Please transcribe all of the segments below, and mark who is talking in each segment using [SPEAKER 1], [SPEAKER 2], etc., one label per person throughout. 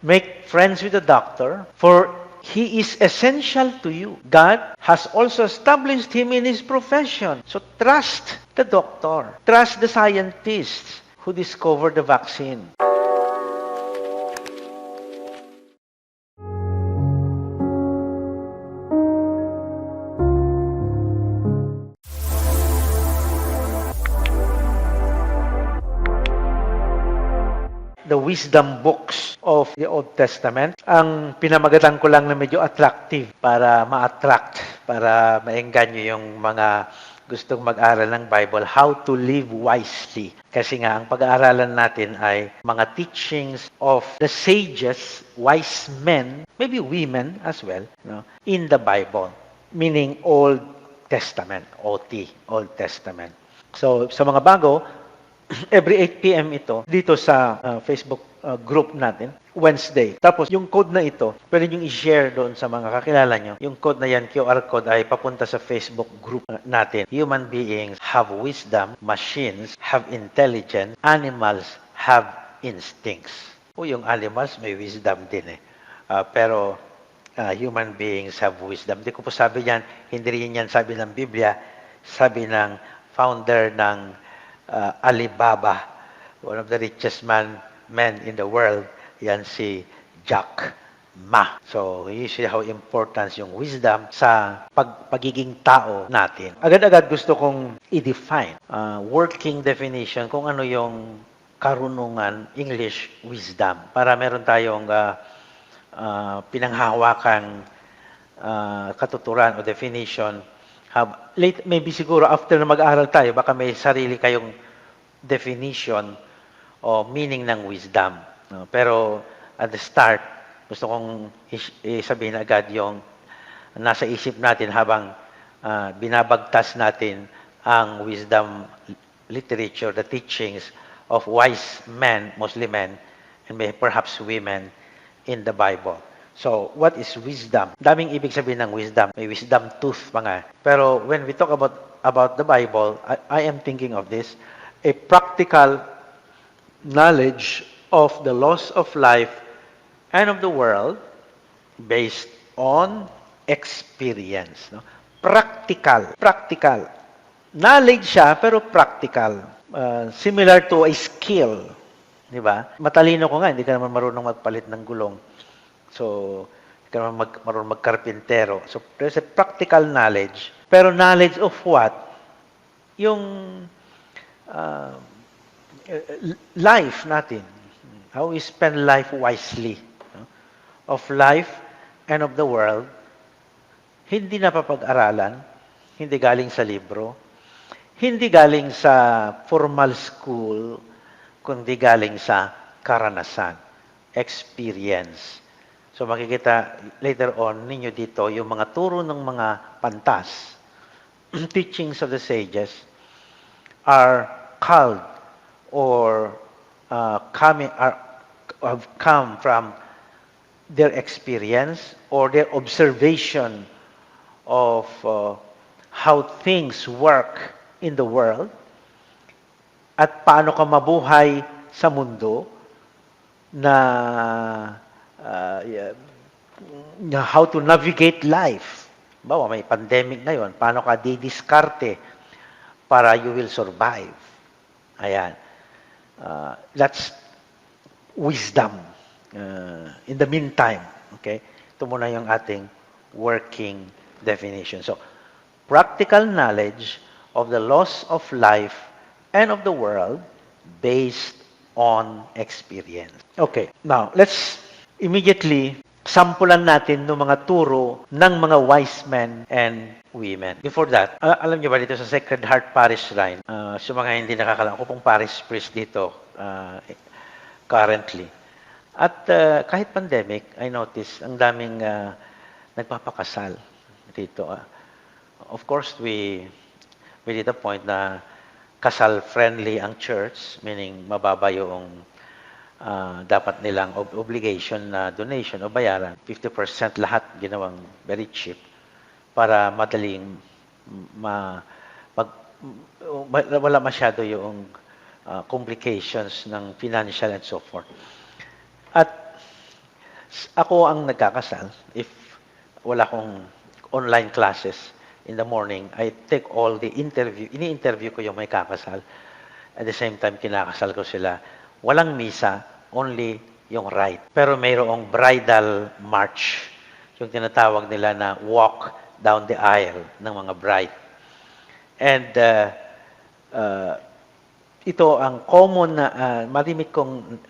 [SPEAKER 1] Make friends with the doctor, for he is essential to you. God has also established him in his profession. So trust the doctor. Trust the scientists who discovered the vaccine. The wisdom books of the Old Testament. Ang pinamagatan ko lang na medyo attractive para ma-attract, para maengganyo yung mga gustong mag-aral ng Bible, how to live wisely. Kasi nga, ang pag-aaralan natin ay mga teachings of the sages, wise men, maybe women as well, no, in the Bible. Meaning Old Testament, OT, Old Testament. So, sa mga bago, every 8 p.m. ito dito sa Facebook group natin, Wednesday. Tapos yung code na ito, pwede nyo i-share doon sa mga kakilala nyo. Yung code na yan, QR code, ay papunta sa Facebook group natin. Human beings have wisdom, machines have intelligence, animals have instincts. O yung animals may wisdom din eh. Pero human beings have wisdom. Hindi ko po sabi yan, hindi rin yan sabi ng Biblia, sabi ng founder ng Alibaba, one of the richest men in the world, yan si Jack Ma. So, you see how important yung wisdom sa pagiging tao natin. Agad-agad gusto kong i-define, working definition, kung ano yung karunungan, English wisdom, para meron tayong pinanghahawakan katuturan o definition. Late, maybe siguro after na mag-aaral tayo, baka may sarili kayong definition o meaning ng wisdom. No? Pero at the start, gusto kong sabihin agad yung nasa isip natin habang binabagtas natin ang wisdom literature, the teachings of wise men, mostly men, and perhaps women in the Bible. So, what is wisdom? Daming ibig sabihin ng wisdom. May wisdom tooth pa nga. Pero when we talk about the Bible, I am thinking of this, a practical knowledge of the laws of life and of the world based on experience. No? Practical. Knowledge siya, pero practical. Similar to a skill. Di ba? Matalino ko nga, hindi ka naman marunong magpalit ng gulong. So, hindi ka naman marunong magkarpintero. So, there's a practical knowledge. Pero knowledge of what? Yung life natin. How we spend life wisely. No? Of life and of the world. Hindi napapag-aralan. Hindi galing sa libro. Hindi galing sa formal school. Kundi galing sa karanasan. Experience. So makikita later on ninyo dito yung mga turo ng mga pantas, teachings of the sages are called or have come from their experience or their observation of how things work in the world at paano ka mabuhay sa mundo na how to navigate life. Bawa, may pandemic na yon, paano ka didiskarte para you will survive. Ayan. That's wisdom. In the meantime, okay? Ito muna yung ating working definition. So, practical knowledge of the laws of life and of the world based on experience. Okay, now let's immediately sampulan natin ng mga turo ng mga wise men and women. Before that, alam niyo ba dito sa Sacred Heart Parish Shrine, sa mga hindi nakakalam, ako pong parish priest dito currently. At kahit pandemic, I noticed ang daming nagpapakasal dito. Of course, we did a point na kasal-friendly ang church, meaning mababa yung dapat nilang obligation na donation o bayaran. 50% lahat ginawang very cheap para madaling wala masyado yung complications ng financial and so forth. At Ako ang nagkakasal if wala akong online classes in the morning. I take all the interview, ini-interview ko yung may kakasal. At the same time, kinakasal ko sila. Walang misa, only yung rite. Pero mayroong bridal march, yung tinatawag nila na walk down the aisle ng mga bride. And ito ang common na malimit kong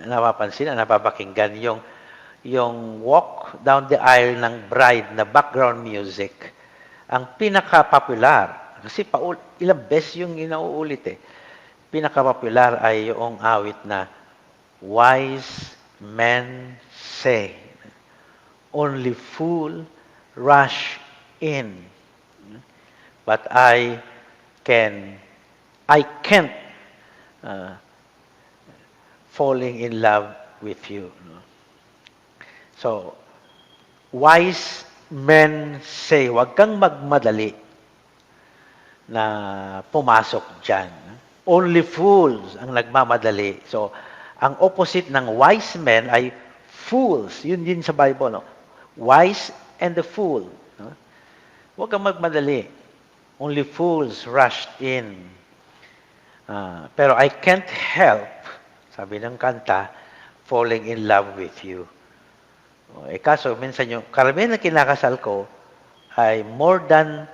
[SPEAKER 1] napapansin, napapakinggan, yung walk down the aisle ng bride na background music, ang pinaka-popular, kasi ilang beses yung inauulit pinaka-popular ay yung awit na wise men say, only fool rush in, but I can't falling in love with you. So, wise men say, huwag kang magmadali na pumasok dyan. Only fools ang nagmamadali. So, ang opposite ng wise men ay fools. Yun din sa Bible. No? Wise and the fool. No? Huwag kang magmadali. Only fools rushed in. Pero I can't help, sabi ng kanta, falling in love with you. Kaso, minsan yung karamihan na kinakasal ko ay more than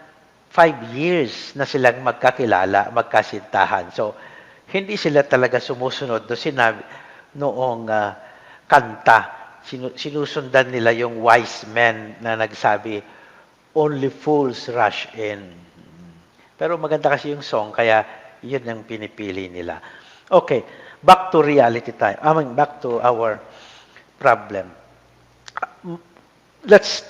[SPEAKER 1] 5 years na silang magkakilala, magkasintahan. So, hindi sila talaga sumusunod do sinabi noong kanta. Sinusundan nila yung wise men na nagsabi, only fools rush in. Pero maganda kasi yung song, kaya yun ang pinipili nila. Okay, back to reality time. Back to our problem. Let's,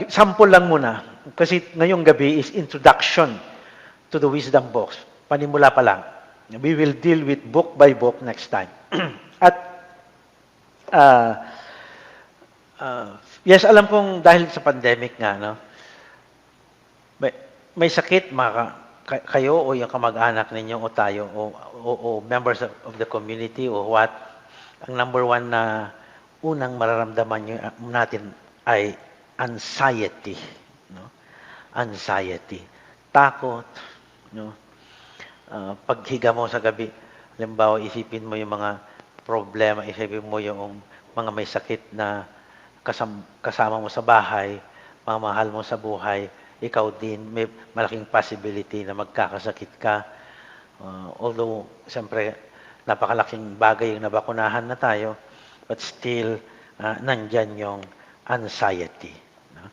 [SPEAKER 1] sample lang muna. Kasi ngayong gabi is introduction to the wisdom box. Panimula pa lang. We will deal with book by book next time. At, yes, alam kong dahil sa pandemic nga, no? May sakit, kayo o yung kamag-anak ninyo o tayo o members of the community o what, ang number one na unang mararamdaman natin ay anxiety. No? Anxiety. Takot. No? Paghiga mo sa gabi, halimbawa isipin mo yung mga problema, isipin mo yung mga may sakit na kasama mo sa bahay, mga mahal mo sa buhay, ikaw din, may malaking possibility na magkakasakit ka. Although, siyempre, napakalaking bagay yung nabakunahan na tayo, but still, nandyan yung anxiety. No?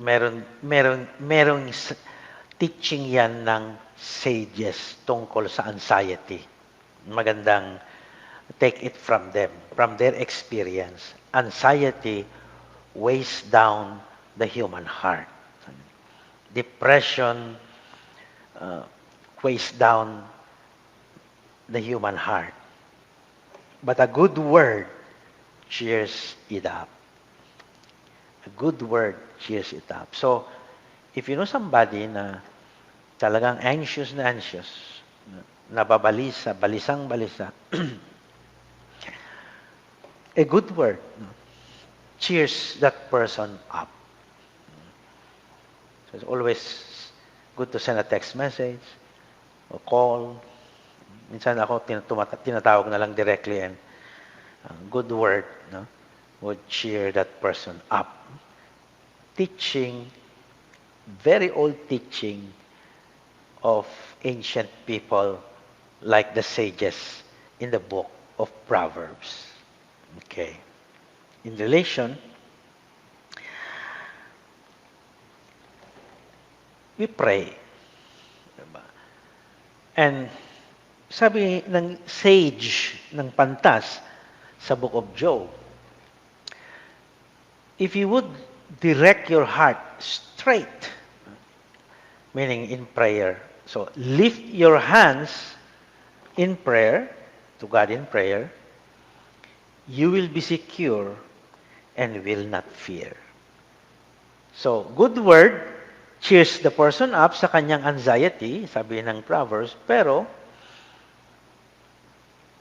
[SPEAKER 1] Merong teaching yan ng sages tungkol sa anxiety. Magandang take it from them, from their experience. Anxiety weighs down the human heart. Depression weighs down the human heart. But a good word cheers it up. A good word cheers it up. So, if you know somebody na talagang anxious, nababalisa, balisang-balisa, a good word cheers that person up. So it's always good to send a text message or call. Minsan ako tinatawag na lang directly, and good word would cheer that person up. Teaching, very old teaching of ancient people like the sages in the book of Proverbs. Okay. In relation, we pray. Diba? And sabi ng sage ng Pantas sa book of Job, if you would direct your heart straight, meaning in prayer, so lift your hands in prayer, to God in prayer, you will be secure and will not fear. So, good word cheers the person up sa kanyang anxiety, sabi ng Proverbs, pero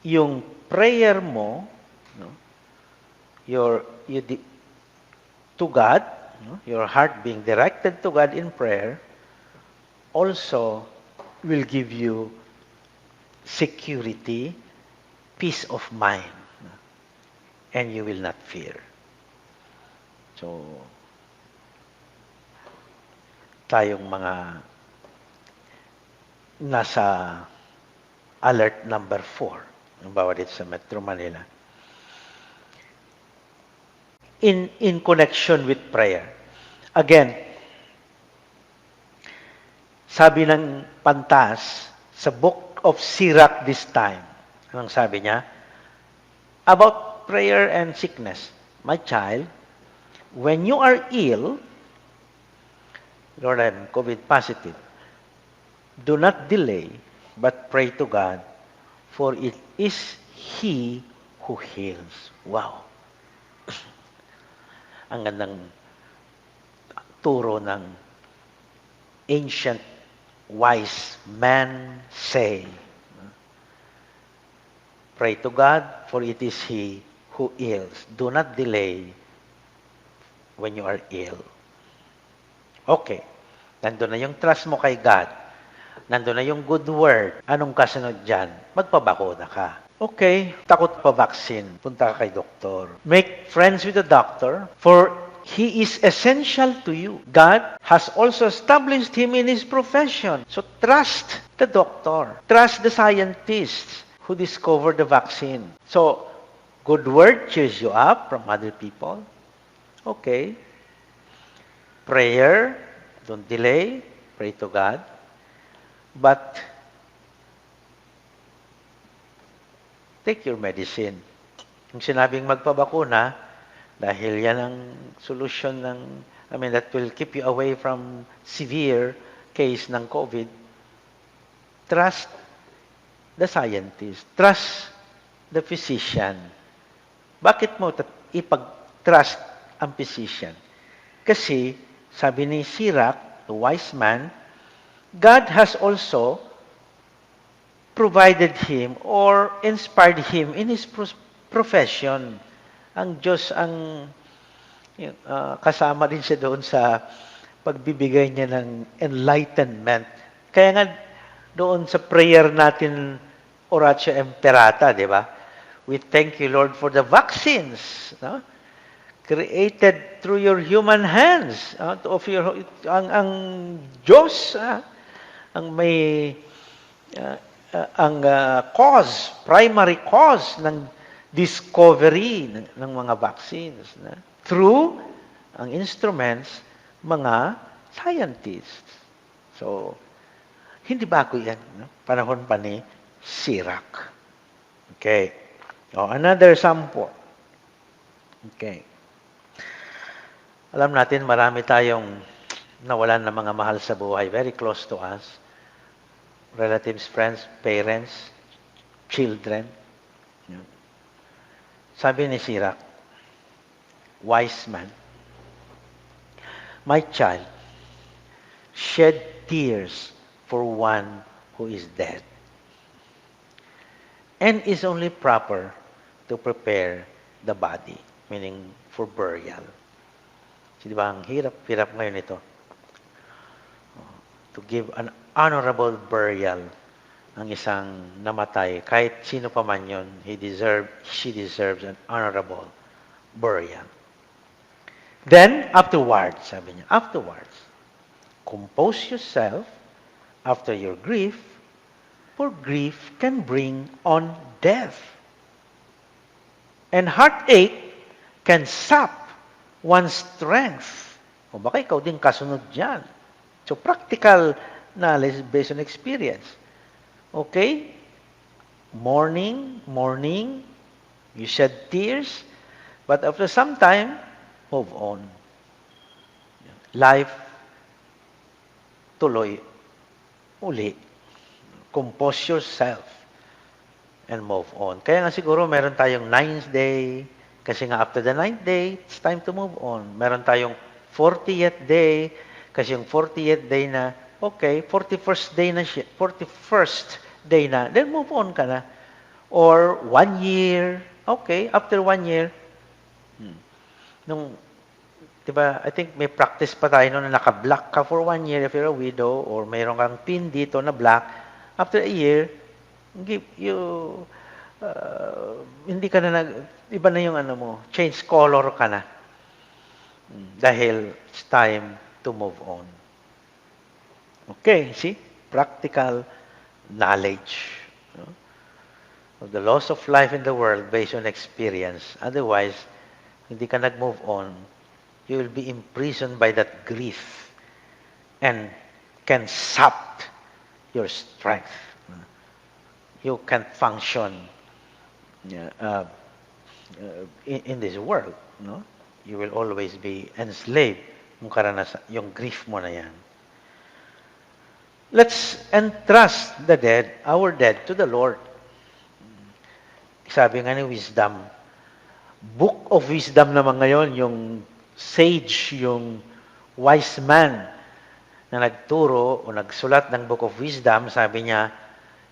[SPEAKER 1] yung prayer mo, you to God, your heart being directed to God in prayer, also will give you security, peace of mind, and you will not fear. So, tayong mga nasa alert number 4, halimbawa dito sa Metro Manila, in connection with prayer. Again, sabi ng Pantas sa book of Sirach this time, anong sabi niya? About prayer and sickness. My child, when you are ill, Lord, I'm COVID positive, do not delay, but pray to God, for it is He who heals. Wow! Ang gandang turo ng ancient wise man say. Pray to God, for it is He who heals. Do not delay when you are ill. Okay. Nandun na yung trust mo kay God. Nandun na yung good word. Anong kasunod dyan? Magpabakuna ka. Okay, takot pa vaccine. Punta ka kay doktor. Make friends with the doctor, for he is essential to you. God has also established him in his profession. So trust the doctor. Trust the scientists who discovered the vaccine. So, good word cheers you up from other people. Okay. Prayer, don't delay. Pray to God. But take your medicine. Yung sinabing magpabakuna, dahil yan ang solution that will keep you away from severe case ng COVID, trust the scientist. Trust the physician. Bakit mo ipag-trust ang physician? Kasi, sabi ni Sirach, the wise man, God has also provided him or inspired him in his profession. Ang Diyos ang kasama din siya doon sa pagbibigay niya ng enlightenment. Kaya nga doon sa prayer natin, Oratio Imperata, di ba? We thank you, Lord, for the vaccines, no? Created through your human hands. Ang Diyos, ang may primary cause ng discovery ng mga vaccines. Through ang instruments, mga scientists. So, hindi bago yan. No? Panahon pa ni Sirach. Okay. Another sample. Okay. Alam natin, marami tayong nawalan ng mga mahal sa buhay, very close to us. Relatives, friends, parents, children. Sabi ni Sirach, wise man, my child, shed tears for one who is dead, and is only proper to prepare the body, meaning for burial. So, di ba, ang hirap ngayon ito. To give an honorable burial ang isang namatay. Kahit sino pa man yun, she deserves an honorable burial. Then, afterwards, sabi niya, compose yourself after your grief, for grief can bring on death. And heartache can sap one's strength. O baka ikaw din kasunod dyan. So, practical knowledge based on experience. Okay? Mourning, you shed tears, but after some time, move on. Life, tuloy, uli. Compose yourself and move on. Kaya nga siguro meron tayong 9th day, kasi nga after the 9th day, it's time to move on. Meron tayong 40th day, kasi yung 40th day na, okay, 41st day na siya, 41st day na, then move on ka na. Or 1 year, okay, after 1 year, Nung, di ba, I think may practice pa tayo noon na naka-black ka for 1 year if you're a widow or mayroon kang pin dito na black. After a year, hindi ka na iba na yung ano mo, change color ka na. Dahil it's time to move on. Okay, see? Practical knowledge of the laws of life in the world based on experience. Otherwise, hindi ka nag-move on, you will be imprisoned by that grief and can sap your strength. You can't function in this world. No? You will always be enslaved yung grief mo na yan. Let's entrust the dead, our dead, to the Lord. Sabi nga ni Wisdom, Book of Wisdom naman ngayon, yung sage, yung wise man na nagturo o nagsulat ng Book of Wisdom, sabi niya,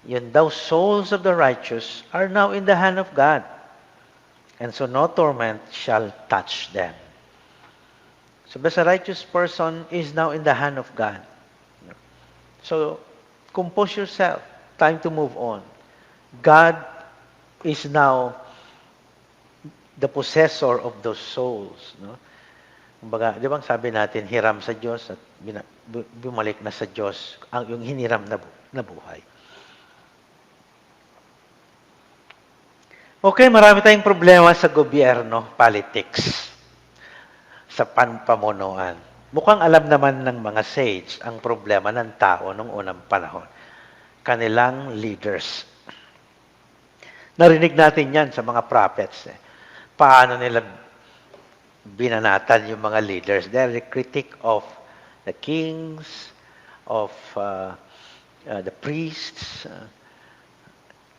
[SPEAKER 1] yun daw, souls of the righteous are now in the hand of God, and so no torment shall touch them. So the righteous person is now in the hand of God. So, compose yourself. Time to move on. God is now the possessor of those souls. No? Kumbaga, di ba sabi natin, hiram sa Diyos at bumalik na sa Diyos yung hiniram na buhay. Okay, marami tayong problema sa gobyerno, politics, sa pamunuan. Mukhang alam naman ng mga sage ang problema ng tao noong unang panahon. Kanilang leaders. Narinig natin yan sa mga prophets. Paano nila binanatan yung mga leaders. They're the critic of the kings, of the priests.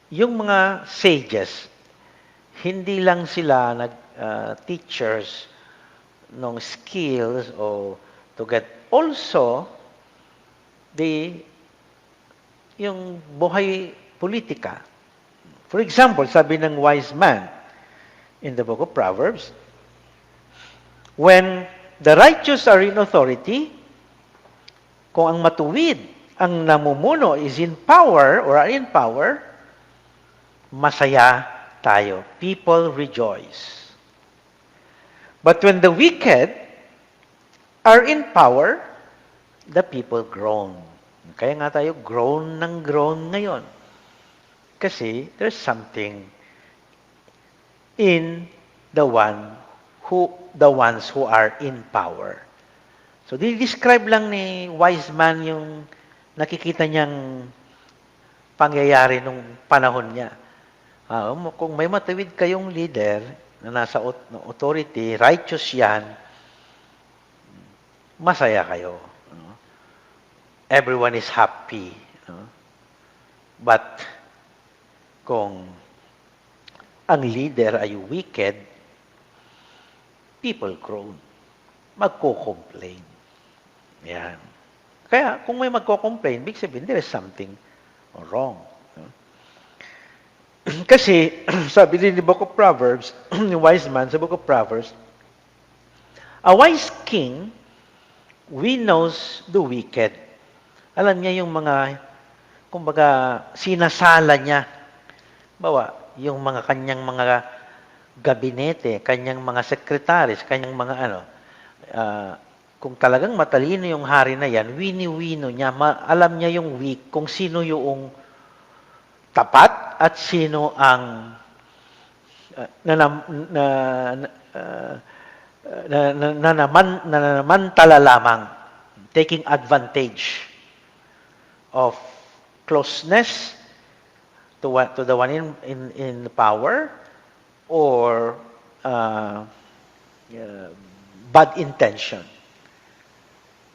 [SPEAKER 1] Yung mga sages, hindi lang sila teachers ng skills o to get also yung buhay politika. For example, sabi ng wise man in the book of Proverbs, when the righteous are in authority, kung ang matuwid ang namumuno is in power or are in power, masaya tayo. People rejoice. But when the wicked are in power, the people groan. Kaya nga tayo groan ng groan ngayon. Kasi there's something in the ones who are in power. So, describe lang ni wise man yung nakikita niyang pangyayari nung panahon niya. Kung may matawid kayong leader na nasa authority, righteous yan, masaya kayo. Everyone is happy. But, kung ang leader ay wicked, people groan. Magko-complain. Yan. Kaya, kung may magko-complain, big sabihin, there is something wrong. Kasi, sabi din ni Book of Proverbs, yung wise man sa Book of Proverbs, a wise king knows the wicked. Alam niya yung mga, kumbaga, sinasala niya. Bawa, yung mga kanyang mga gabinete, kanyang mga sekretaris, kanyang mga kung talagang matalino yung hari na yan, wini-wino niya, alam niya yung weak, kung sino yung tapat at sino ang nanamantala lamang, taking advantage of closeness to the one in power or bad intention.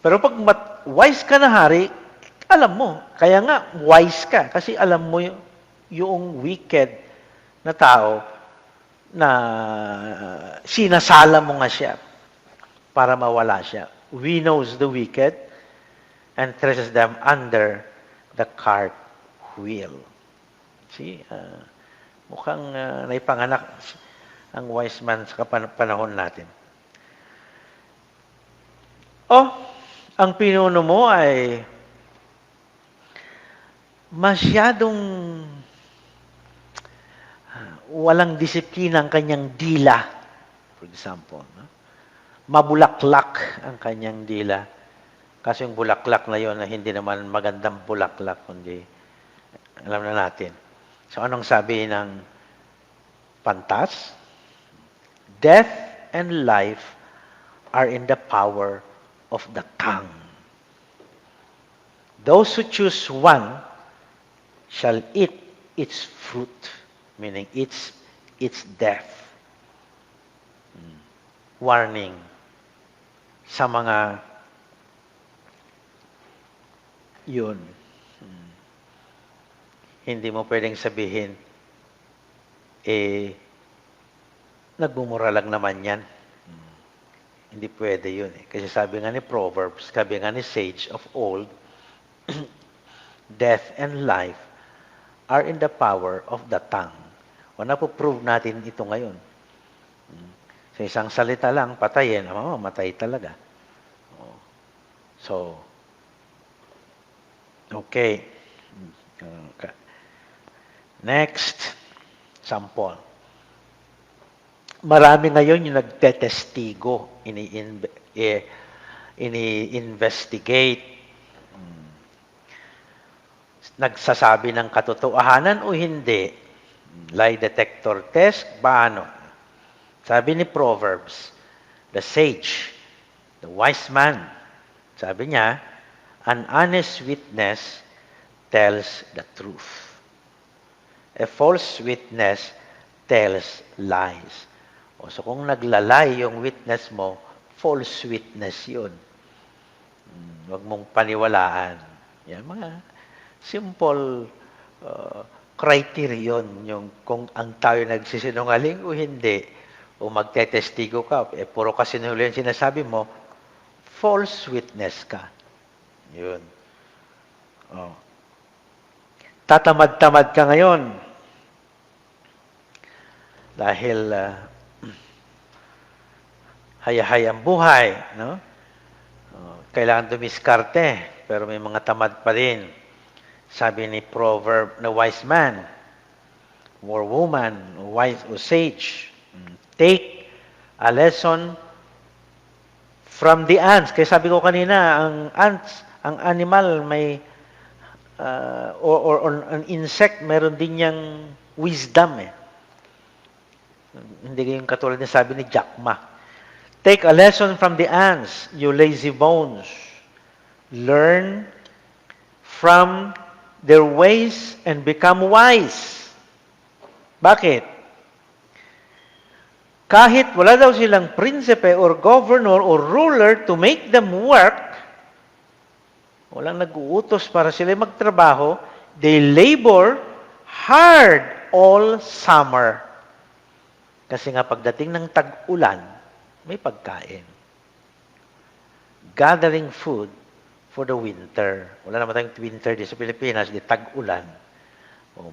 [SPEAKER 1] Pero pag wise ka na hari, alam mo, kaya nga wise ka kasi alam mo yung wicked na tao na sinasala mo nga siya para mawala siya. We knows the wicked and traces them under the cart wheel. See, mukhang naipanganak ang wise man sa panahon natin. Oh, ang pinuno mo ay masyadong walang disiplina ang kanyang dila, for example. No? Mabulaklak ang kanyang dila. Kasi yung bulaklak na yon na hindi naman magandang bulaklak, kundi alam na natin. So anong sabi ng pantas? Death and life are in the power of the tongue. Those who choose one shall eat its fruit, meaning its death. Warning sa mga yun. Hindi mo pwedeng sabihin, nagmumura lang naman yan. Hindi pwede yun. Kasi sabi nga ni Proverbs, sabi nga ni Sage of old, death and life are in the power of the tongue. O napoprove natin ito ngayon. Sa isang salita lang, patayin, mamatay talaga. So, okay. Next, sample. Marami ngayon yung nagtetestigo, ini-investigate, nagsasabi ng katotohanan o hindi. Lie detector test, paano? Sabi ni Proverbs, the sage, the wise man, sabi niya, an honest witness tells the truth. A false witness tells lies. So kung naglalay yung witness mo, false witness yun. Huwag mong paniwalaan. Yan, mga simple criterion yung kung ang tayo nagsisinungaling o hindi, o magtetestigo ka, puro kasinungaling sinasabi mo, false witness ka. Yun. Oh. Tatamad-tamad ka ngayon. Dahil hayahayang buhay, no? Kailangan dumiskarte, pero may mga tamad pa rin. Sabi ni proverb na wise man, or woman, wise or sage, take a lesson from the ants. Kaya sabi ko kanina, ang ants, ang animal may or an insect, meron din niyang wisdom eh. Hindi yung katulad na sabi ni Jack Ma. Take a lesson from the ants, you lazy bones. Learn from their ways and become wise. Bakit? Kahit wala daw silang prinsipe or governor or ruler to make them work, walang nag-uutos para sila magtrabaho, they labor hard all summer. Kasi nga pagdating ng tag-ulan, may pagkain. Gathering food for the winter. Wala naman tayong winter di sa Pilipinas, di tag-ulan.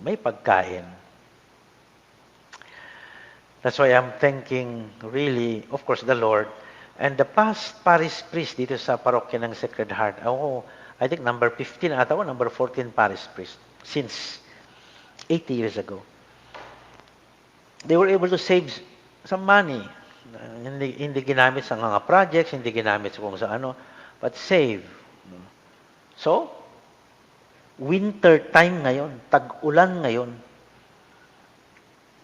[SPEAKER 1] May pagkain. That's why I'm thanking really, of course, the Lord and the past parish priest dito sa parokya ng Sacred Heart. I think number 15 ata o number 14 parish priest since 80 years ago. They were able to save some money. Hindi ginamit sa mga projects, hindi ginamit sa kung sa ano, but save. So, winter time ngayon, tag-ulan ngayon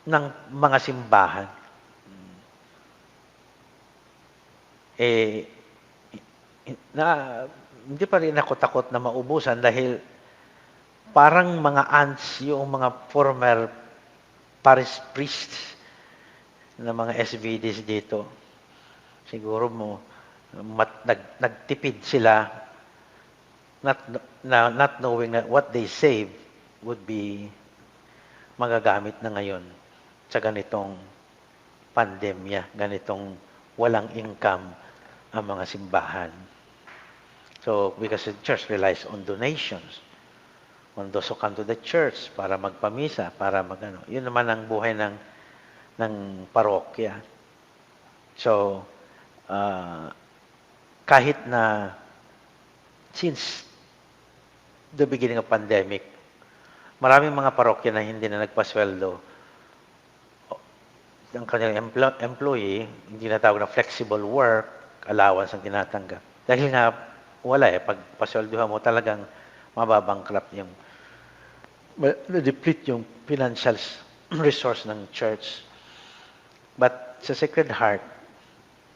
[SPEAKER 1] ng mga simbahan. Hindi pa rin ako takot na maubusan dahil parang mga ants yung mga former parish priests na mga SVDs dito. Siguro nagtipid sila not knowing that what they save would be magagamit na ngayon sa ganitong pandemya, ganitong walang income ang mga simbahan. So, because the church relies on donations, on those who come to the church para magpamisa, para magano. Yun naman ang buhay ng ng parokya. So, kahit na since the beginning of pandemic, maraming mga parokya na hindi na nagpasweldo. Ang kanilang employee, hindi na tawag na flexible work, allowance ang tinatanggap. Dahil nga, wala pag pasweldohan mo talagang mababangkrap yung, deplete yung financial resource ng church. But sa Sacred Heart,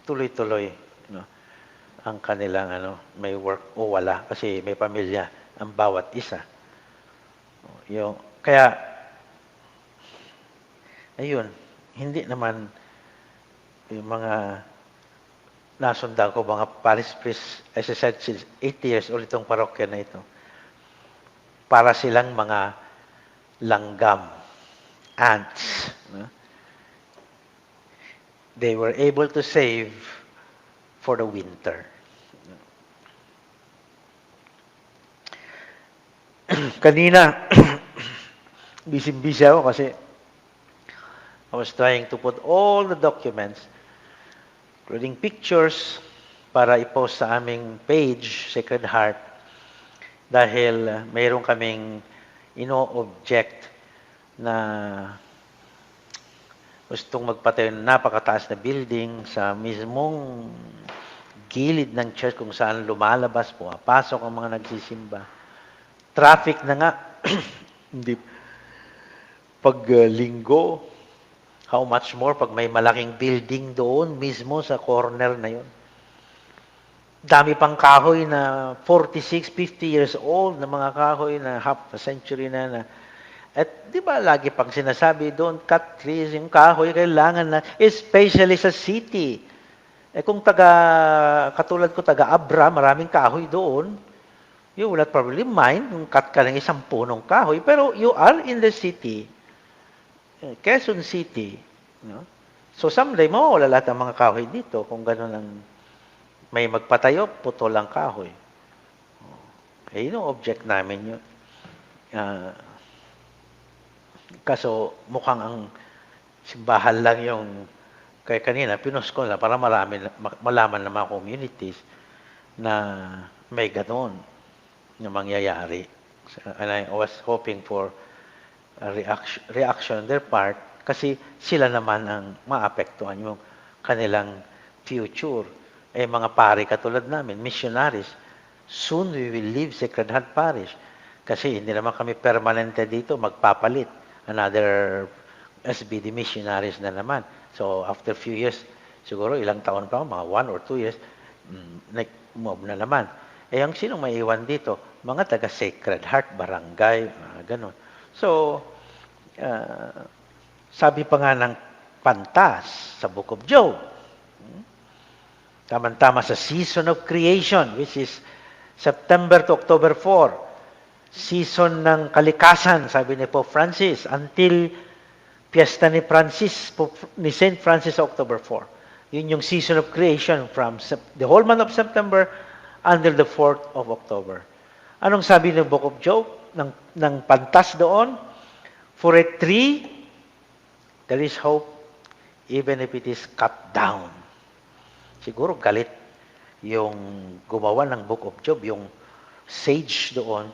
[SPEAKER 1] tuloy-tuloy, ang kanilang may work o wala kasi may pamilya ang bawat isa. Kaya, ayun, hindi naman yung mga nasundan ko, mga parish priest, as I said, 8 years ulit itong parokya na ito. Para silang mga langgam, ants. They were able to save for the winter. Kanina, busy ako kasi I was trying to put all the documents, including pictures, para i-post sa aming page, Sacred Heart, dahil mayroon kaming ino-object na gustong magpatayo ng napakataas na building sa mismong gilid ng church kung saan lumalabas, pumapasok ang mga nagsisimba. Traffic na nga. Hindi. Pag linggo, how much more pag may malaking building doon mismo sa corner na yun. Dami pang kahoy na 46, 50 years old na mga kahoy na half a century na. At di ba lagi pang sinasabi, don't cut trees, yung kahoy kailangan na, especially sa city. Kung katulad ko, taga-Abra, maraming kahoy doon, you will not probably mind kung cut ka ng isang punong kahoy, pero you are in the city, Quezon City. So someday, mawawala lahat ng mga kahoy dito kung gano'n ang may magpatayo, putol ang kahoy. Yun ang object namin yun. Kaso mukhang ang simbahan lang yung kaya kanina, pinost ko na para malaman ng mga communities na may gano'n na mangyayari. And I was hoping for a reaction on their part kasi sila naman ang maapektuhan yung kanilang future. Mga pari katulad namin, missionaries, soon we will leave Sacred Heart Parish kasi hindi naman kami permanente dito, magpapalit. Another SBD missionaries na naman. So after few years, siguro ilang taon pa, mga 1 or 2 years, move na naman. Ang sinong maiwan dito? Mga taga Sacred Heart, barangay, mga ganun. So, sabi pa nga ng Pantas sa Book of Job, tama-tama sa season of creation, which is September to October 4, season ng kalikasan, sabi ni Pope Francis, until Fiesta ni Saint Francis sa October 4. Yun yung season of creation from the whole month of September until the 4th of October. Anong sabi ng Book of Job, ng Pantas doon? For a tree, there is hope even if it is cut down. Siguro galit yung gumawa ng Book of Job, yung sage doon,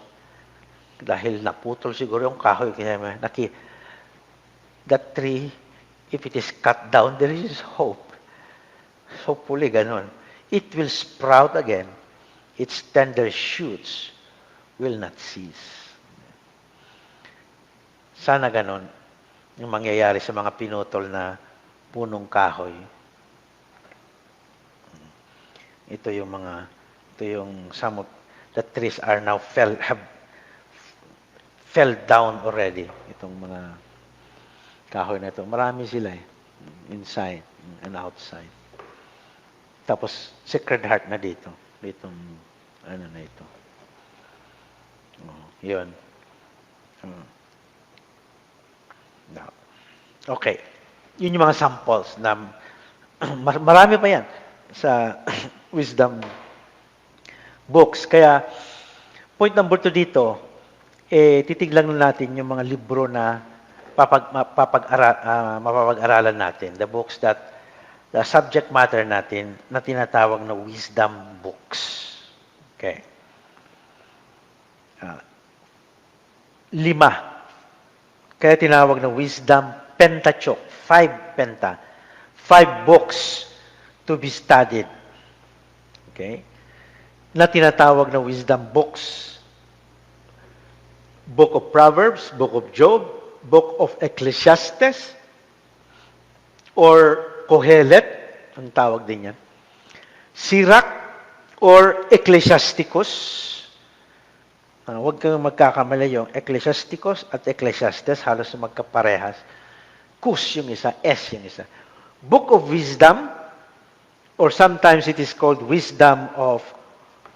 [SPEAKER 1] dahil naputol siguro yung kahoy. That tree, if it is cut down, there is hope. Hopefully, ganun. It will sprout again. Its tender shoots will not cease. Sana ganun yung mangyayari sa mga pinutol na punong kahoy. Ito yung some of the trees are now have fell down already. Itong mga kahoy na ito. Marami sila inside and outside. Tapos, Sacred Heart na dito. Ditong, na ito. Yun. Okay. Yun yung mga samples na marami pa yan sa wisdom books. Kaya, point number 2 dito, titignan natin yung mga libro na mapapag-aralan natin. The books that, the subject matter natin na tinatawag na wisdom books. Okay. 5. Kaya tinawag na wisdom Pentateuch. 5 penta. 5 books to be studied. Okay? Na tinatawag na wisdom books. Book of Proverbs, Book of Job, Book of Ecclesiastes, or Kohelet, ang tawag din yan. Sirach, or Ecclesiasticus. Huwag kang magkakamali yung Ecclesiasticus at Ecclesiastes, halos magkaparehas. Kus yung isa, S yung isa. Book of Wisdom, or sometimes it is called Wisdom of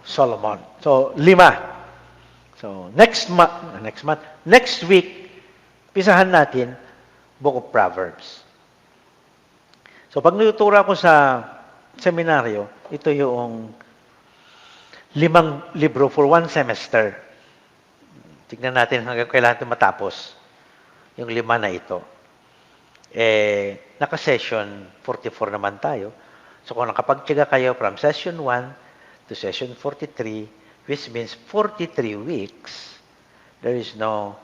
[SPEAKER 1] Solomon. So, 5. So, next week, pisahan natin, Book of Proverbs. So, pag nagtuturo ako sa seminaryo, ito yung 5 libro for 1 semester. Tignan natin hanggang kailan ito matapos. Yung 5 na ito. Naka-session 44 naman tayo. So, kung nakapagtiyaga kayo from session 1 to session 43, which means 43 weeks, there is no,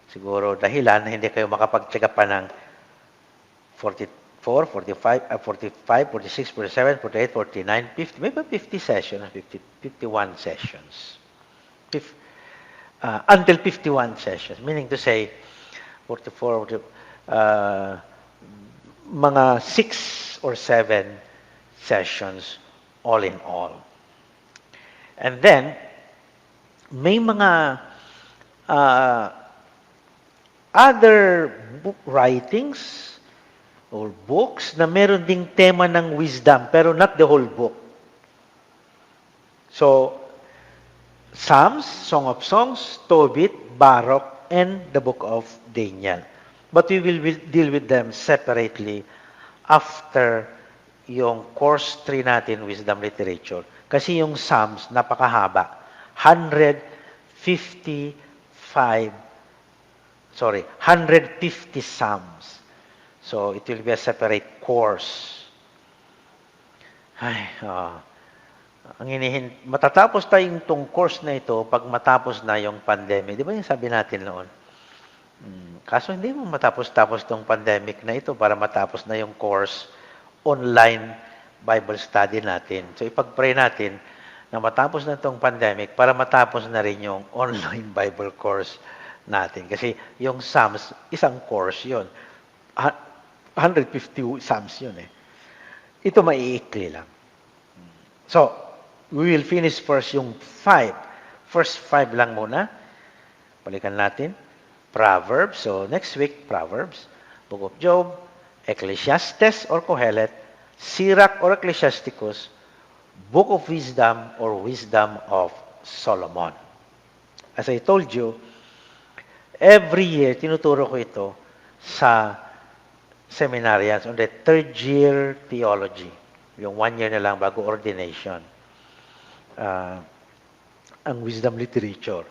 [SPEAKER 1] siguro, dahilan na hindi kayo makapagtsaga pa ng 44, 45, 46, 47, 48, 49, 50, maybe 50 sessions, 51 sessions. Until 51 sessions, meaning to say, 44, mga 6 or 7 sessions all in all. And then, may mga other book writings or books na meron ding tema ng wisdom, pero not the whole book. So, Psalms, Song of Songs, Tobit, Baruch, and the book of Daniel. But we will deal with them separately after yung course 3 natin, Wisdom Literature. Kasi yung Psalms, napakahaba. 150 Psalms. So, it will be a separate course. Matatapos tayong itong course na ito pag matapos na yung pandemic. Di ba yung sabi natin noon? Kaso hindi mo matapos-tapos itong pandemic na ito para matapos na yung course online Bible study natin. So, ipag-pray natin na matapos na itong pandemic para matapos na rin yung online Bible course natin. Kasi yung Psalms, isang course yun. 150 Psalms yun eh. Ito maiikli lang. So, we will finish first yung 5. First 5 lang muna. Balikan natin. Proverbs. So, next week, Proverbs. Book of Job. Ecclesiastes or Kohelet. Sirach or Ecclesiasticus, Book of Wisdom or Wisdom of Solomon. As I told you, every year, tinuturo ko ito sa seminarians on the 3rd year theology. Yung 1 year na lang bago ordination. Ang wisdom literature.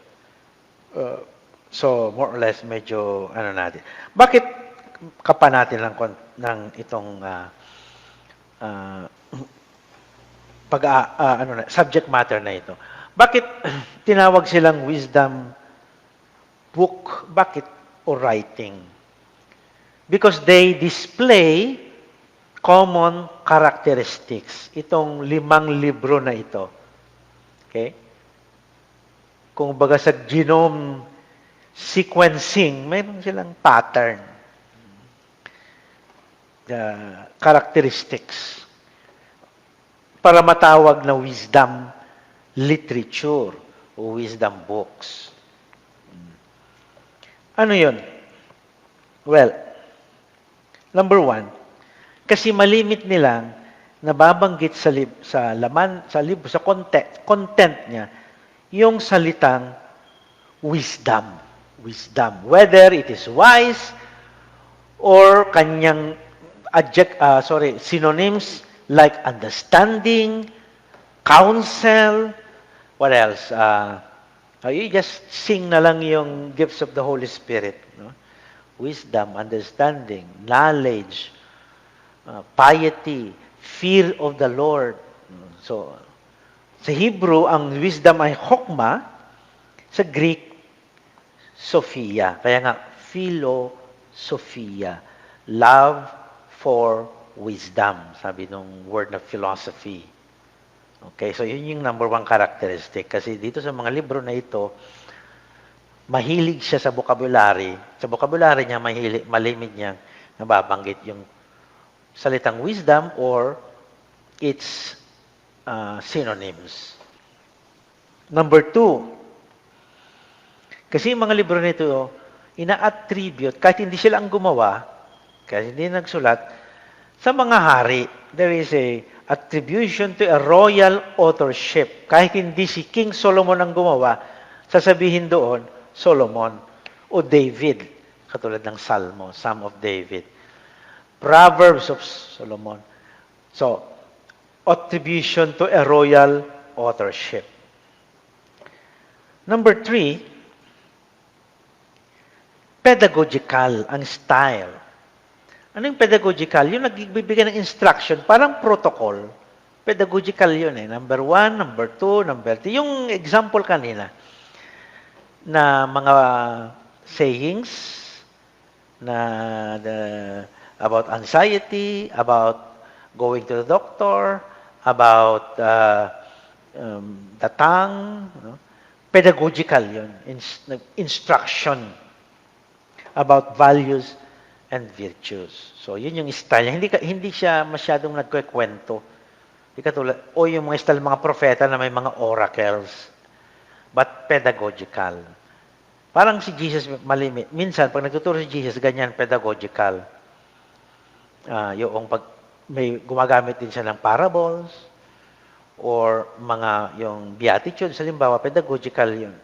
[SPEAKER 1] So, more or less, medyo, natin. Bakit kapa natin ng itong subject matter na ito? Bakit tinawag silang wisdom book? Bakit? O writing? Because they display common characteristics. Itong 5 libro na ito. Okay? Kung baga sa genome sequencing, mayroon silang pattern. Characteristics. Para matawag na wisdom literature o wisdom books. Ano yun? Well, number 1, kasi malimit nilang nababanggit sa content niya, yung salitang wisdom. Wisdom. Whether it is wise or kanyang synonyms like understanding, counsel, what else? You just sing na lang yung gifts of the Holy Spirit. No? wisdom, understanding, knowledge, piety, fear of the Lord. So, sa Hebrew, ang wisdom ay chokmah, sa Greek, Sophia. Kaya nga, philosophia. Love for wisdom. Sabi nung word na philosophy. Okay, so yun yung number one characteristic. Kasi dito sa mga libro na ito, mahilig siya sa vocabulary. Sa vocabulary niya, malimit niya nababanggit yung salitang wisdom or its synonyms. Number two, kasi yung mga libro nito, ina-attribute, kahit hindi sila ang gumawa, kahit hindi nagsulat, sa mga hari, there is a attribution to a royal authorship. Kahit hindi si King Solomon ang gumawa, sasabihin doon, Solomon o David, katulad ng Salmo, Psalm of David. Proverbs of Solomon. So, attribution to a royal authorship. Number three, pedagogical ang style. Ano yung pedagogical? Yung nagbibigay ng instruction, parang protocol. Pedagogical yun eh. Number 1, number 2, number 3. Yung example kanina na mga sayings na about anxiety, about going to the doctor, about the tongue. Pedagogical yun. Instruction about values and virtues. So, yun yung style niya. Hindi siya masyadong nagkukwento. Hindi katulad, o yung mga style mga propeta na may mga oracles. But pedagogical. Parang si Jesus malimit. Minsan, pag nagtuturo si Jesus, ganyan, pedagogical. Yung pag may gumagamit din siya ng parables or mga yung beatitudes, halimbawa, pedagogical yun.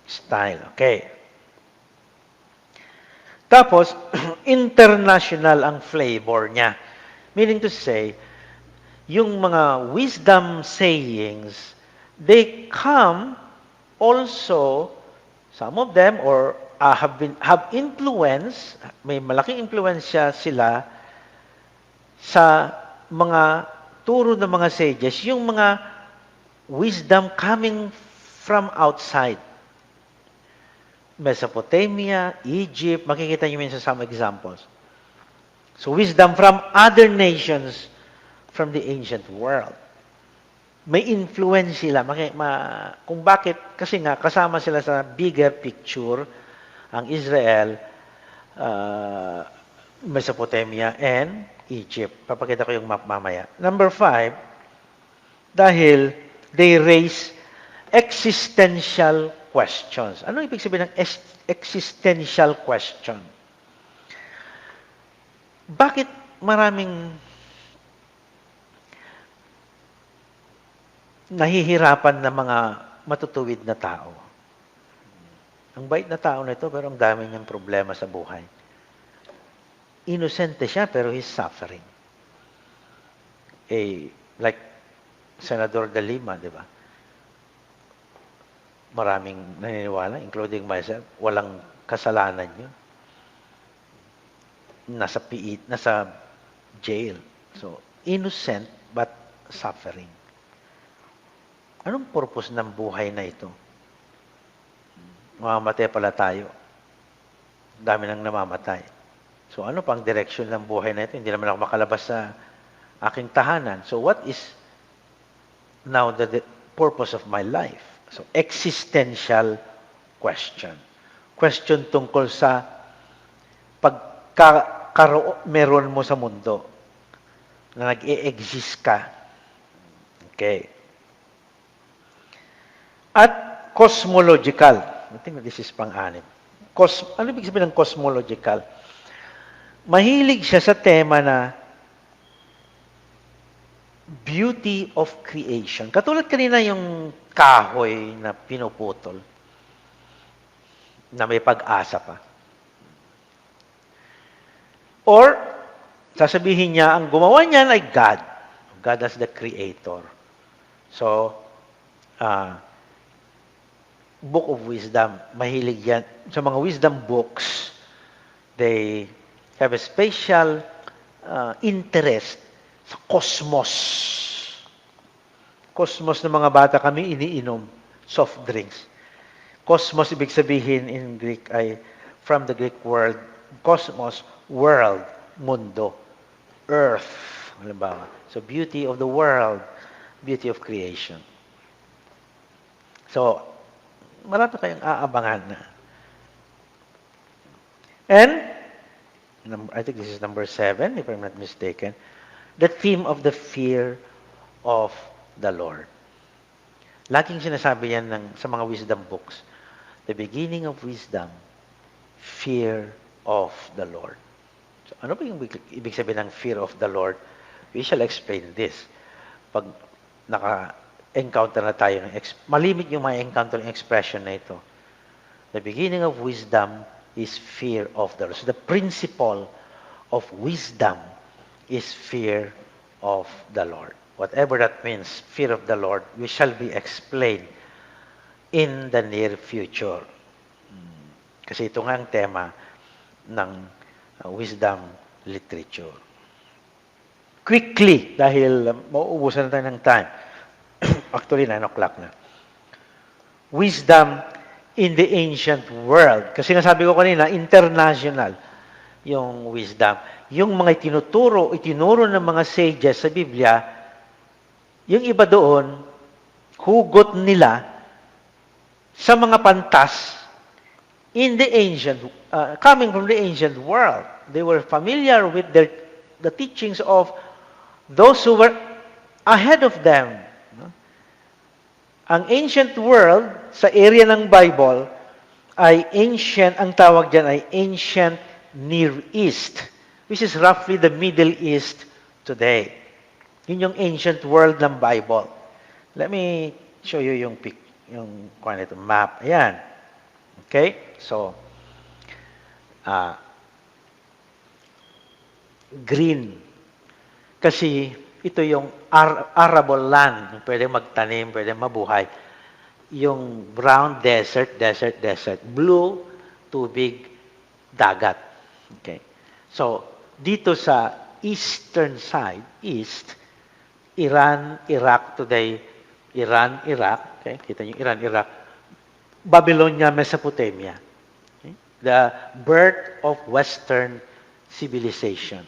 [SPEAKER 1] Style. Okay. Tapos, international ang flavor niya. Meaning to say, yung mga wisdom sayings, they come also, some of them, or have influence, may malaking influensya sila sa mga turo ng mga sages, yung mga wisdom coming from outside. Mesopotamia, Egypt, makikita niyo minsan some examples. So, wisdom from other nations from the ancient world. May influence sila. Kung bakit, kasi nga, kasama sila sa bigger picture, ang Israel, Mesopotamia, and Egypt. Papakita ko yung map mamaya. Number 5, dahil they raise existential questions. Ano ibig sabihin ng existential question? Bakit maraming nahihirapan na mga matutuwid na tao? Ang bait na tao na ito, pero ang dami niyang problema sa buhay. Inosente siya, pero he's suffering. Like Senador De Lima, di ba? Maraming naniniwala, including myself, walang kasalanan yun. Nasa jail. So, innocent but suffering. Anong purpose ng buhay na ito? Mamamatay pala tayo. Dami nang namamatay. So, ano pang direction ng buhay na ito? Hindi naman ako makalabas sa aking tahanan. So, what is now the purpose of my life? So, existential question. Question tungkol sa meron mo sa mundo na nag-e-exist ka. Okay. At cosmological. I think this is pang-anim. Ano ibig sabihin ng cosmological? Mahilig siya sa tema na beauty of creation. Katulad kanina yung kahoy na pinuputol na may pag-asa pa. Or, sasabihin niya, ang gumawa niyan ay God. God as the creator. So, Book of Wisdom, mahilig yan. Sa mga wisdom books, They have a special interest sa cosmos. Cosmos ng mga bata kami iniinom, soft drinks. Cosmos, ibig sabihin in Greek ay from the Greek word, cosmos, world, mundo, earth, halimbawa. So, beauty of the world, beauty of creation. So, marami kayong aabangan na. And, I think this is number 7, if I'm not mistaken, the theme of the fear of the Lord. Laging sinasabi yan sa mga wisdom books. The beginning of wisdom, fear of the Lord. So, ano ba yung ibig sabihin ng fear of the Lord? We shall explain this. Pag naka-encounter na tayo, malimit yung mga encounter expression na ito. The beginning of wisdom is fear of the Lord. So the principle of wisdom is fear of the Lord. Whatever that means, fear of the Lord, we shall be explained in the near future. Kasi ito nga ang tema ng wisdom literature. Quickly, dahil mauubusan na tayo ng time. Actually, 9 o'clock na. Wisdom in the ancient world. Kasi nasabi ko kanina, international yung wisdom. Yung mga itinuro ng mga sages sa Biblia, yung iba doon, hugot nila sa mga pantas in the ancient, coming from the ancient world. They were familiar with the teachings of those who were ahead of them. Ang ancient world, sa area ng Bible, ay ancient, ang tawag dyan ay ancient Near East, which is roughly the Middle East today. Yun yung ancient world ng Bible. Let me show you yung map. Ayan. Okay? So, green. Kasi ito yung arable land. Pwede magtanim, pwede mabuhay. Yung brown, desert. Blue, tubig, dagat. Okay. So, dito sa eastern side, east, Iran, Iraq today, Iran, Iraq. Okay? Kita niyo Iran, Iraq. Babylonia, Mesopotamia. Okay? The birth of Western civilization.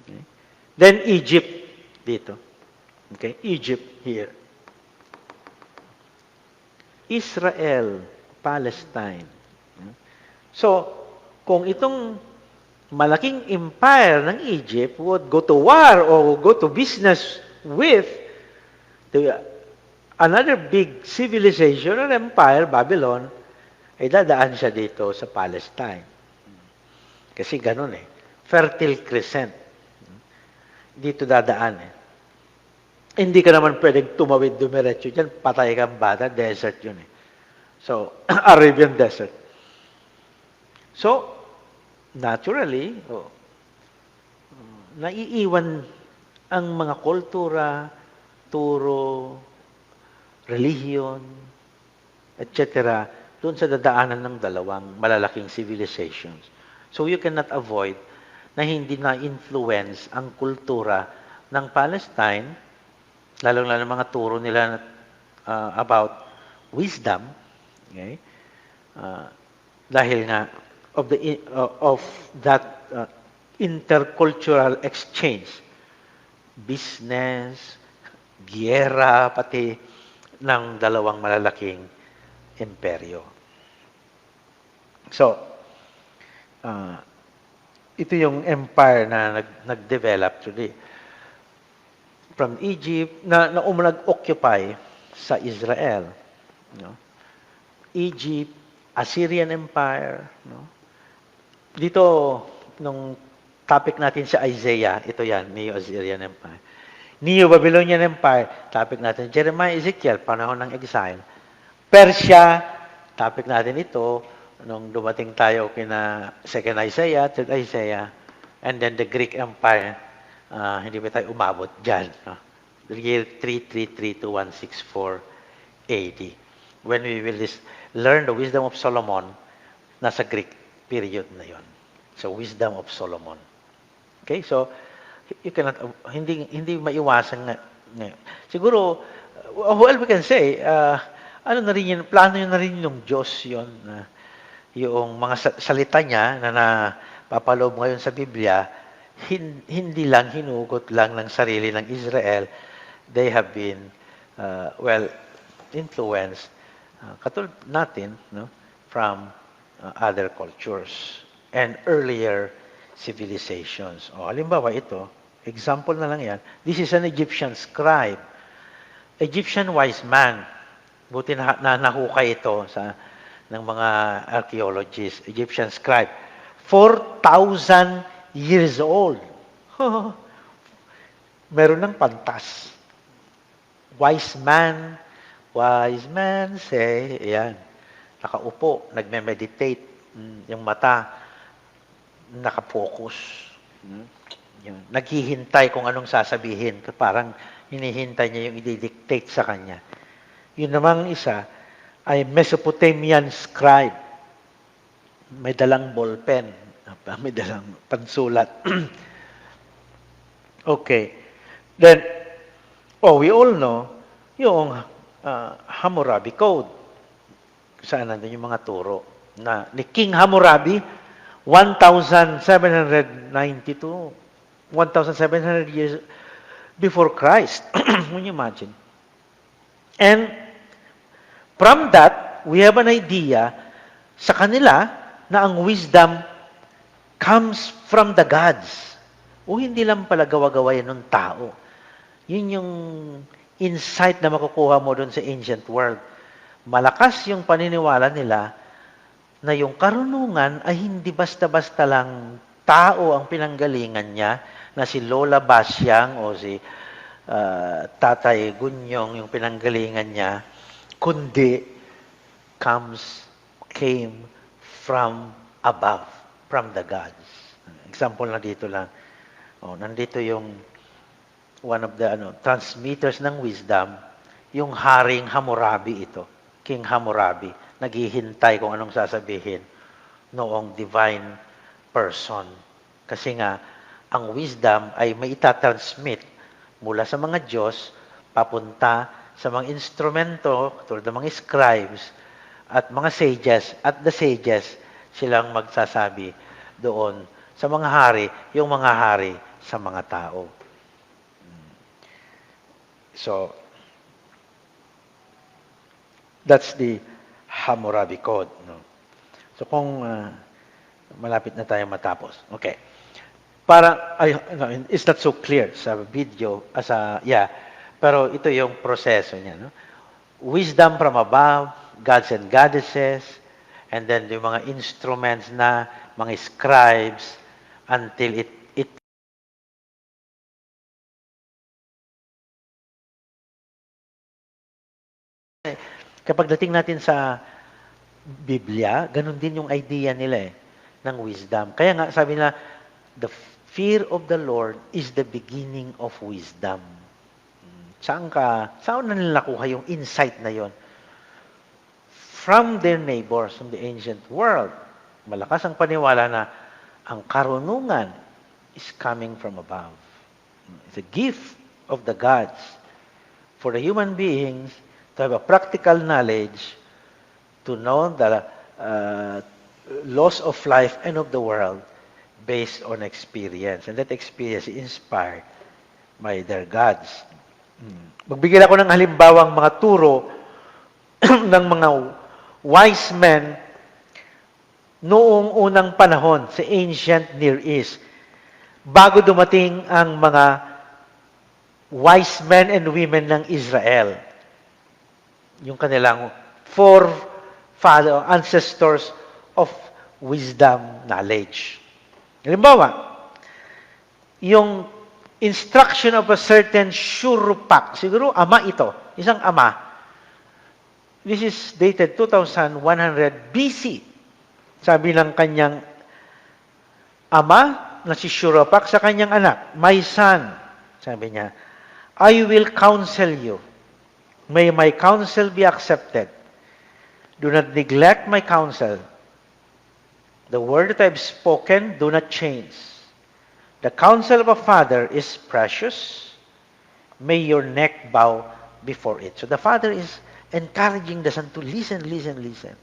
[SPEAKER 1] Okay? Then Egypt dito. Okay? Egypt here. Israel, Palestine. So, kung itong malaking empire ng Egypt would go to war or go to business with another big civilization or empire, Babylon, ay dadaan siya dito sa Palestine. Kasi ganun eh. Fertile crescent. Dito dadaan eh. Hindi ka naman pwedeng tumawid dumiretso dyan. Patay kang bata. Desert yun eh. So, Arabian desert. So, naturally, naiiwan ang mga kultura, turo, religion, etc. doon sa dadaanan ng dalawang malalaking civilizations. So you cannot avoid na hindi na-influence ang kultura ng Palestine, lalong-lalo mga turo nila about wisdom, okay? Dahil nga of that intercultural exchange, business, giyera, pati ng dalawang malalaking imperyo. So, ito yung empire na nag-develop today. From Egypt, na nag-occupy sa Israel. No? Egypt, Assyrian Empire. No? Dito, nung topic natin sa Isaiah, ito yan, Neo-Assyrian Empire. Neo-Babylonian Empire, topic natin. Jeremiah, Ezekiel, panahon ng exile. Persia, topic natin ito, nung dumating tayo kina Second Isaiah, Third Isaiah, and then the Greek Empire, hindi ba tayo umabot dyan? No? The year 333 to 164 AD. When we will learn the wisdom of Solomon, nasa Greek period na yon. So, wisdom of Solomon. Okay? So, you cannot, hindi maiwasan nga. Siguro, well, we can say, ano na rin yun, plano yun na rin yung Diyos yun. Yung mga salita niya na napapaloob ngayon sa Biblia, hindi lang, hinugot lang ng sarili ng Israel. They have been, well, influenced, katulad natin, no, from other cultures and earlier civilizations. O, halimbawa ito, example na lang yan. This is an Egyptian scribe. Egyptian wise man. Buti na nahukay ito ng mga archaeologists. Egyptian scribe. 4,000 years old. Meron ng pantas. Wise man say, ayan, nakaupo, nagme-meditate, yung mata, nakafocus. Naghihintay kung anong sasabihin. Parang hinihintay niya yung i-dictate sa kanya. Yun namang isa ay Mesopotamian scribe. May dalang ballpen. May dalang pansulat. Okay. Then, we all know yung Hammurabi Code. Saan nandun yung mga turo na ni King Hammurabi 1,700 years before Christ. Can you imagine? And from that, we have an idea sa kanila na ang wisdom comes from the gods. O hindi lang pala gawa-gawa yan ng tao. Yun yung insight na makukuha mo doon sa ancient world. Malakas yung paniniwala nila na yung karunungan ay hindi basta-basta lang tao ang pinanggalingan niya, na si Lola Basyang o si Tatay Gunyong yung pinanggalingan niya, kundi came from above, from the gods. Example na dito lang. Nandito yung one of the transmitters ng wisdom, yung Haring Hammurabi ito, King Hammurabi, naghihintay kung anong sasabihin noong divine person. Kasi nga, ang wisdom ay may itatransmit mula sa mga Diyos, papunta sa mga instrumento, tulad ng mga scribes, at mga sages, at the sages, silang magsasabi doon sa mga hari, yung mga hari sa mga tao. So, that's the Hammurabi Code. No? So, kung malapit na tayo matapos. Okay. It's not so clear sa video, pero ito yung proseso niya. No? Wisdom from above, gods and goddesses, and then yung mga instruments na, mga scribes, until it kapag dating natin sa Biblia, ganun din yung idea nila ng wisdom. Kaya nga, sabi nila, the fear of the Lord is the beginning of wisdom. Saan na nila nakuha yung insight na yon? From their neighbors, from the ancient world. Malakas ang paniwala na ang karunungan is coming from above. It's a gift of the gods for the human beings to have a practical knowledge, to know the laws of life and of the world based on experience. And that experience is inspired by their gods. Magbigay ako ng halimbawang mga turo ng mga wise men noong unang panahon sa ancient Near East. Bago dumating ang mga wise men and women ng Israel. Yung kanilang ancestors of wisdom, knowledge. Halimbawa, yung instruction of a certain Shurupak, siguro ama ito, isang ama. This is dated 2100 BC. Sabi ng kanyang ama na si Shurupak sa kanyang anak, "My son," sabi niya, "I will counsel you. May my counsel be accepted. Do not neglect my counsel. The word that I've spoken, do not change. The counsel of a father is precious. May your neck bow before it. So the father is encouraging the son to listen, listen, listen.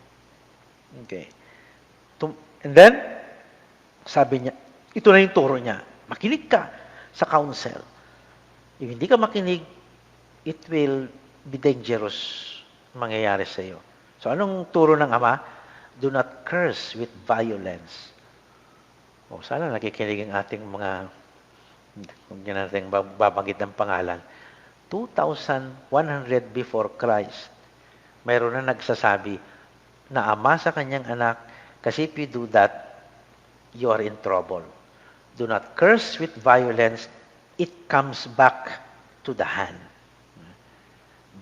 [SPEAKER 1] Okay. And then, sabi niya, ito na yung turo niya. Makinig ka sa counsel. If hindi ka makinig, it will be dangerous mangyayari sa iyo. So anong turo ng Ama? Do not curse with violence. O sana nakikinig ang ating mga, kung yan natin babanggit ng pangalan, 2,100 before Christ, mayroon na nagsasabi na ama sa kanyang anak, kasi if you do that, you are in trouble. Do not curse with violence, it comes back to the hand.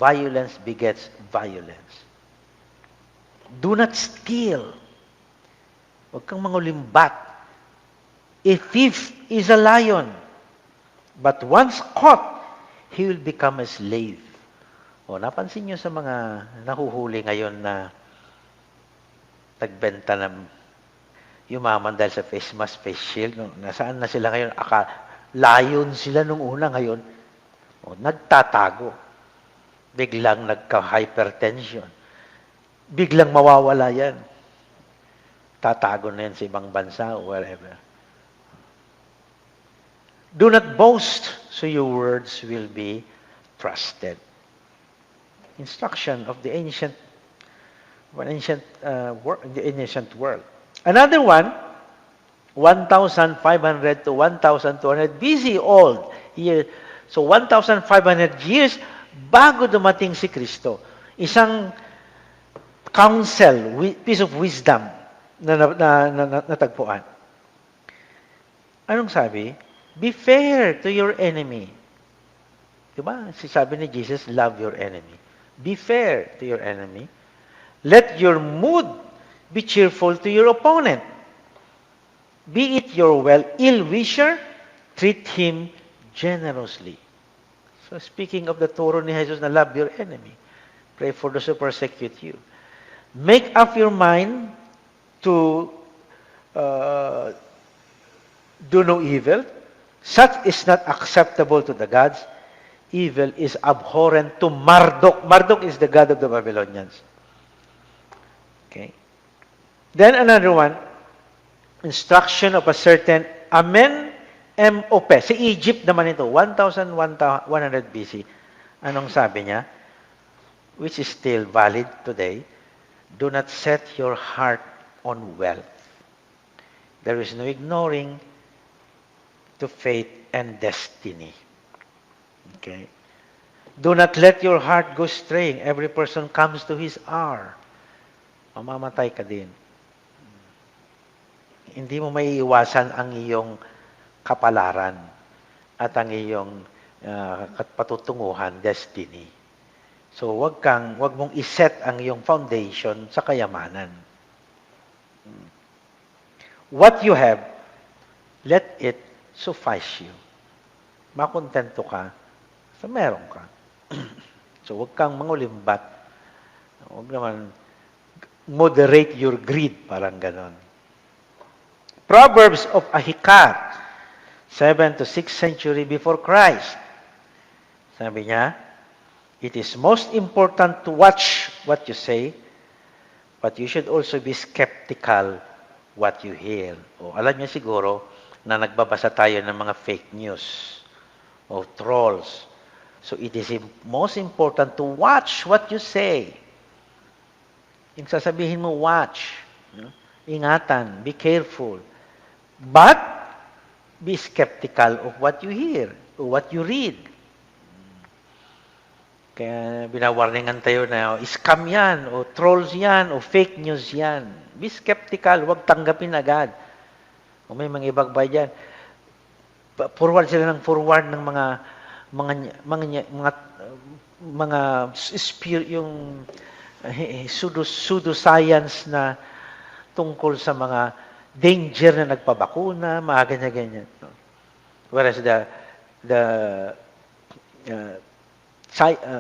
[SPEAKER 1] Violence begets violence. Do not steal. Huwag kang mangulimbat. A thief is a lion, but once caught, he will become a slave. O, napansin nyo sa mga nahuhuli ngayon na nagbenta ng yumaman dahil sa face mask, face shield. No? Nasaan na sila ngayon? Lion sila nung una ngayon. O, nagtatago. Biglang nagka-hypertension. Biglang mawawala yan. Tatago na yan sa ibang bansa o wherever. Do not boast, so your words will be trusted. Instruction of the ancient world. Another one, 1,500 to 1,200 BC old year. So 1,500 years bago dumating si Kristo. Isang counsel, piece of wisdom na natagpuan. Anong sabi? Be fair to your enemy. Diba? Sabi ni Jesus, love your enemy. Be fair to your enemy. Let your mood be cheerful to your opponent. Be it your ill-wisher, treat him generously. So speaking of the turo ni Jesus na love your enemy, pray for those who persecute you. Make up your mind to do no evil. Such is not acceptable to the gods. Evil is abhorrent to Marduk. Marduk is the god of the Babylonians. Okay. Then another one, instruction of a certain Amenemop. Sa Egypt naman ito, 1,100 BC. Anong sabi niya? Which is still valid today. Do not set your heart on wealth. There is no ignoring to fate and destiny. Okay? Do not let your heart go straying. Every person comes to his hour. Mamamatay ka din. Hindi mo maiiwasan ang iyong kapalaran at ang iyong patutunguhan, destiny. So, wag mong iset ang iyong foundation sa kayamanan. What you have, let it suffice you. Makontento ka sa meron ka. So, wag kang mangulimbat. Wag naman moderate your greed, parang ganon. Proverbs of Ahikat, 7th to 6th century before Christ. Sabi niya, it is most important to watch what you say, but you should also be skeptical what you hear. O, alam niyo siguro na nagbabasa tayo ng mga fake news o trolls. So it is most important to watch what you say. Yung sasabihin mo, watch. Ingatan, be careful. But, be skeptical of what you hear or what you read. Kaya binawarningan tayo na scam yan, o trolls yan, o fake news yan. Be skeptical, huwag tanggapin agad. O may mga ibagbay dyan. Forward sila ng forward ng yung pseudo-science na tungkol sa mga danger na nagpabakuna, mga ganyan-ganyan. Whereas the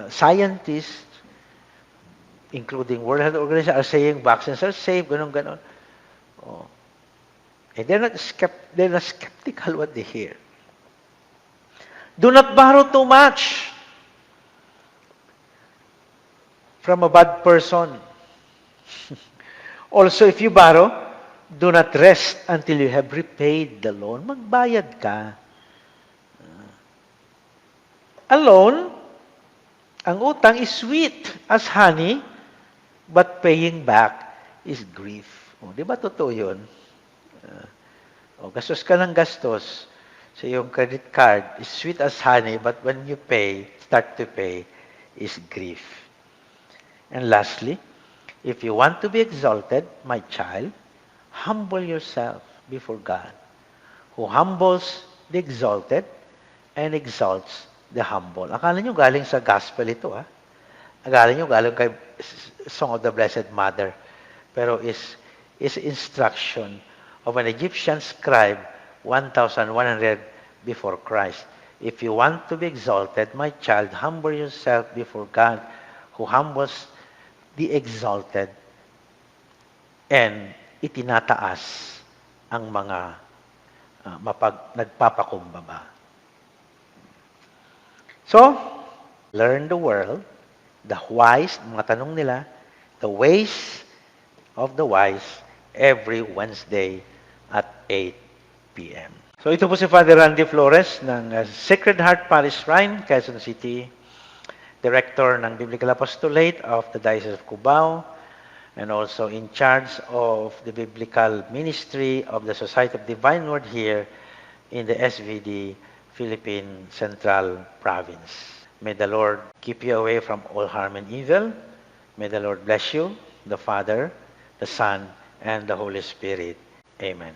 [SPEAKER 1] scientists, including World Health Organization, are saying vaccines are safe, ganon-ganon. Oh. They're not skeptical what they hear. Do not borrow too much from a bad person. Also, if you borrow, do not rest until you have repaid the loan. Magbayad ka. A loan, ang utang is sweet as honey, but paying back is grief. O, di ba totoo yun? Gastos ka ng gastos sa iyong credit card is sweet as honey, but when you start to pay, is grief. And lastly, if you want to be exalted, my child, humble yourself before God, who humbles the exalted and exalts the humble. Akala nyo galing sa gospel ito, ha? Akala nyo galing kay Song of the Blessed Mother. Pero is instruction of an Egyptian scribe 1,100 before Christ. If you want to be exalted, my child, humble yourself before God, who humbles the exalted and itinataas ang mga nagpapakumbaba. So, learn the world, the wise, mga tanong nila, the ways of the wise every Wednesday at 8 p.m. So ito po si Father Randy Flores ng Sacred Heart Parish Shrine, Quezon City, Director ng Biblical Apostolate of the Diocese of Cubao, and also in charge of the Biblical Ministry of the Society of Divine Word here in the SVD Philippine Central Province. May the Lord keep you away from all harm and evil. May the Lord bless you, the Father, the Son, and the Holy Spirit. Amen.